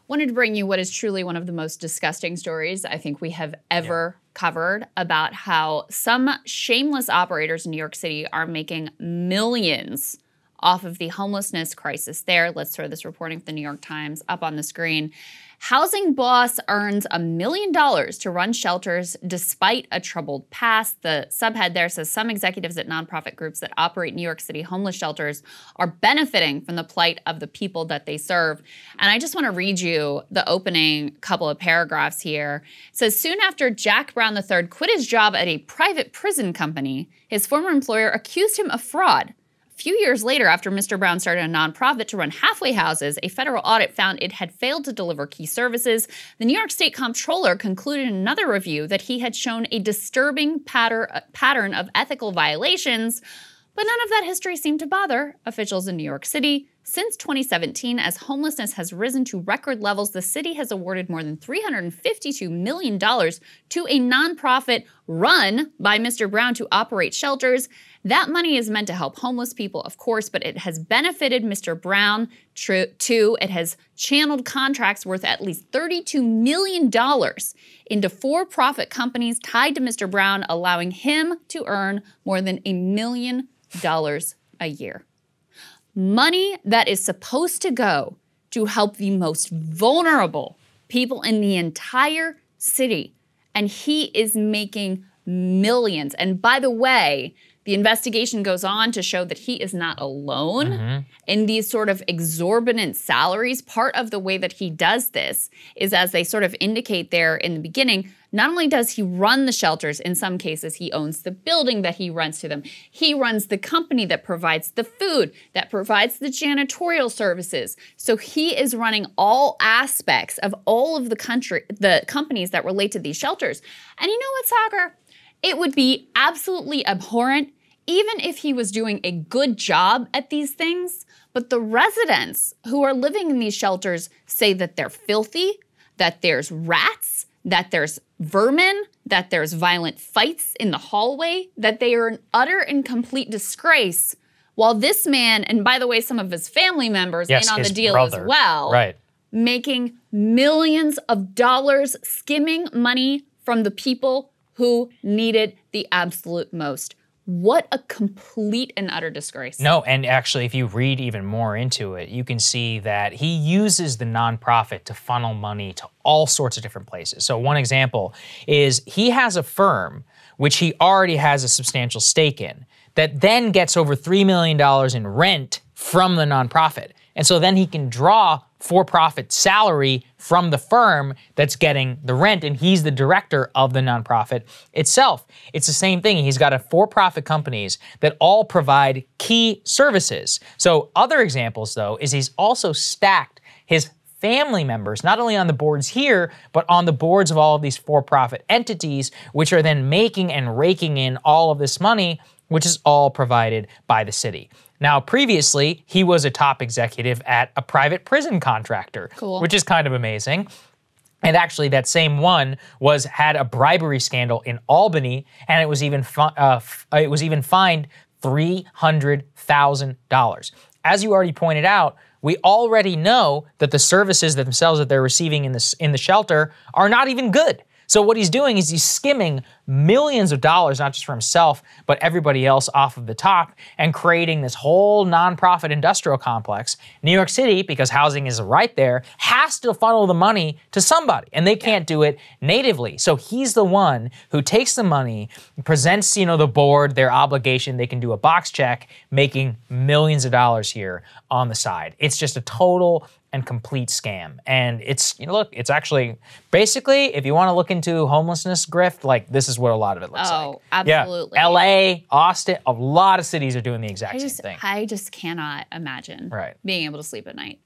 Wanted to bring you what is truly one of the most disgusting stories I think we have ever covered about how some shameless operators in New York City are making millions off of the homelessness crisis there. Let's throw this reporting from the New York Times up on the screen. Housing boss earns $1 million to run shelters despite a troubled past. The subhead there says some executives at nonprofit groups that operate New York City homeless shelters are benefiting from the plight of the people that they serve. And I just want to read you the opening couple of paragraphs here. It says, soon after Jack Brown III quit his job at a private prison company, his former employer accused him of fraud. A few years later, after Mr. Brown started a nonprofit to run halfway houses, a federal audit found it had failed to deliver key services. The New York State Comptroller concluded in another review that he had shown a disturbing pattern of ethical violations, but none of that history seemed to bother officials in New York City. Since 2017, as homelessness has risen to record levels, the city has awarded more than $352 million to a nonprofit run by Mr. Brown to operate shelters. That money is meant to help homeless people, of course, but it has benefited Mr. Brown too. It has channeled contracts worth at least $32 million into for-profit companies tied to Mr. Brown, allowing him to earn more than $1 million a year. Money that is supposed to go to help the most vulnerable people in the entire city. And he is making millions. And by the way, the investigation goes on to show that he is not alone in these sort of exorbitant salaries. Part of the way that he does this is, as they sort of indicate there in the beginning, not only does he run the shelters, in some cases he owns the building that he rents to them. He runs the company that provides the food, that provides the janitorial services. So he is running all aspects of all of the companies that relate to these shelters. And you know what, Saagar? It would be absolutely abhorrent even if he was doing a good job at these things, but the residents who are living in these shelters say that they're filthy, that there's rats, that there's vermin, that there's violent fights in the hallway, that they are an utter and complete disgrace, while this man, and by the way, some of his family members in on the deal brother, as well, making millions of dollars, skimming money from the people who need it the absolute most. What a complete and utter disgrace. No, and actually, if you read even more into it, you can see that he uses the nonprofit to funnel money to all sorts of different places. So one example is he has a firm, which he already has a substantial stake in, that then gets over $3 million in rent from the nonprofit. And so then he can draw for-profit salary from the firm that's getting the rent, and he's the director of the nonprofit itself. It's the same thing. He's got for-profit companies that all provide key services. So other examples, though, is he's also stacked his family members, not only on the boards here, but on the boards of all of these for-profit entities, which are then making and raking in all of this money, which is all provided by the city. Now, previously, he was a top executive at a private prison contractor, which is kind of amazing. And actually, that same one had a bribery scandal in Albany, and it was even fined $300,000. As you already pointed out, we already know that the services themselves that they're receiving in the shelter are not even good. So what he's doing is he's skimming millions of dollars, not just for himself, but everybody else off of the top, and creating this whole nonprofit industrial complex. New York City, because housing is right there, has to funnel the money to somebody, and they can't do it natively. So he's the one who takes the money, presents, the board, their obligation, they can do a box check, making millions of dollars here on the side. It's just a total and complete scam. And it's, look, it's actually, basically, if you want to look into homelessness grift, like, this is what a lot of it looks like. Oh, absolutely. Yeah. LA, Austin, a lot of cities are doing the exact same thing. I just cannot imagine being able to sleep at night.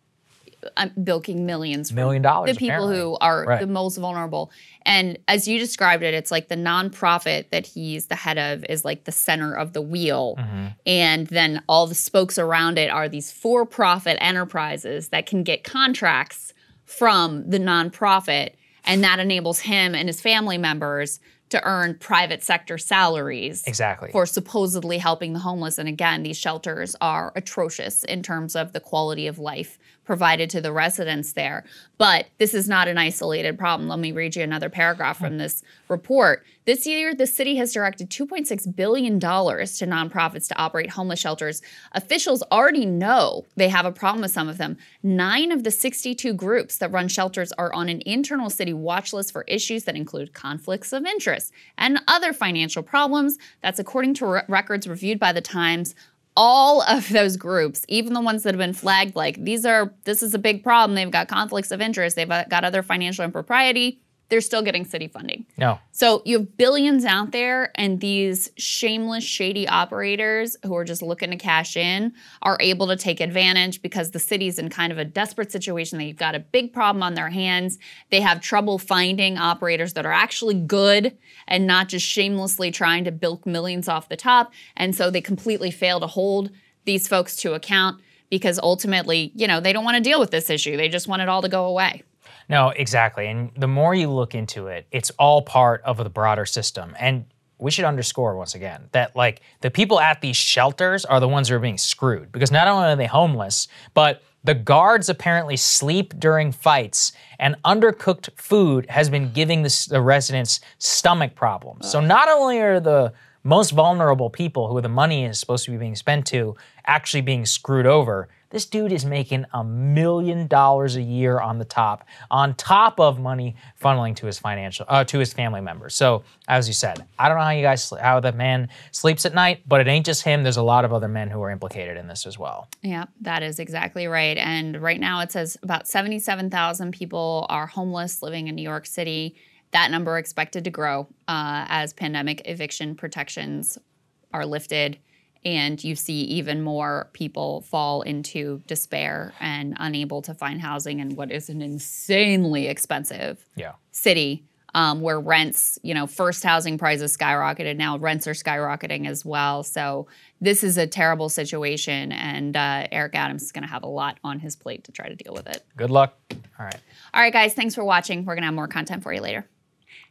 I'm bilking millions from the people who are the most vulnerable. And as you described it, it's like the nonprofit that he's the head of is like the center of the wheel. And then all the spokes around it are these for-profit enterprises that can get contracts from the nonprofit. And that enables him and his family members to earn private sector salaries for supposedly helping the homeless. And again, these shelters are atrocious in terms of the quality of life provided to the residents there. But this is not an isolated problem. Let me read you another paragraph from this report. This year, the city has directed $2.6 billion to nonprofits to operate homeless shelters. Officials already know they have a problem with some of them. 9 of the 62 groups that run shelters are on an internal city watch list for issues that include conflicts of interest and other financial problems. That's according to records reviewed by the Times. All of those groups, even the ones that have been flagged like this is a big problem, they've got conflicts of interest, they've got other financial impropriety, they're still getting city funding. No. So you have billions out there, and these shameless, shady operators who are just looking to cash in are able to take advantage because the city's in kind of a desperate situation. They've got a big problem on their hands. They have trouble finding operators that are actually good and not just shamelessly trying to bilk millions off the top. And so they completely fail to hold these folks to account because ultimately, you know, they don't want to deal with this issue. They just want it all to go away. No, exactly. And the more you look into it, it's all part of the broader system. And we should underscore once again that like the people at these shelters are the ones who are being screwed because not only are they homeless, but the guards apparently sleep during fights, and undercooked food has been giving the residents stomach problems. So not only are the most vulnerable people who the money is supposed to be being spent to actually being screwed over, this dude is making $1 million a year on top of money funneling to his family members. So as you said, I don't know how the man sleeps at night, but it ain't just him. There's a lot of other men who are implicated in this as well. Yeah, that is exactly right. And right now it says about 77,000 people are homeless living in New York City. That number expected to grow as pandemic eviction protections are lifted. And you see even more people fall into despair and unable to find housing in what is an insanely expensive city where rents, first housing prices skyrocketed. Now rents are skyrocketing as well. So this is a terrible situation. And Eric Adams is going to have a lot on his plate to try to deal with it. Good luck. All right. All right, guys. Thanks for watching. We're going to have more content for you later.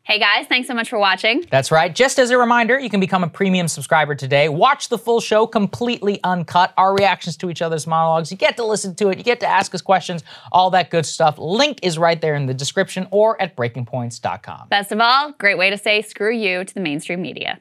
Hey guys, thanks so much for watching. That's right. Just as a reminder, you can become a premium subscriber today. Watch the full show completely uncut, our reactions to each other's monologues. You get to listen to it, you get to ask us questions, all that good stuff. Link is right there in the description or at breakingpoints.com. Best of all, great way to say screw you to the mainstream media.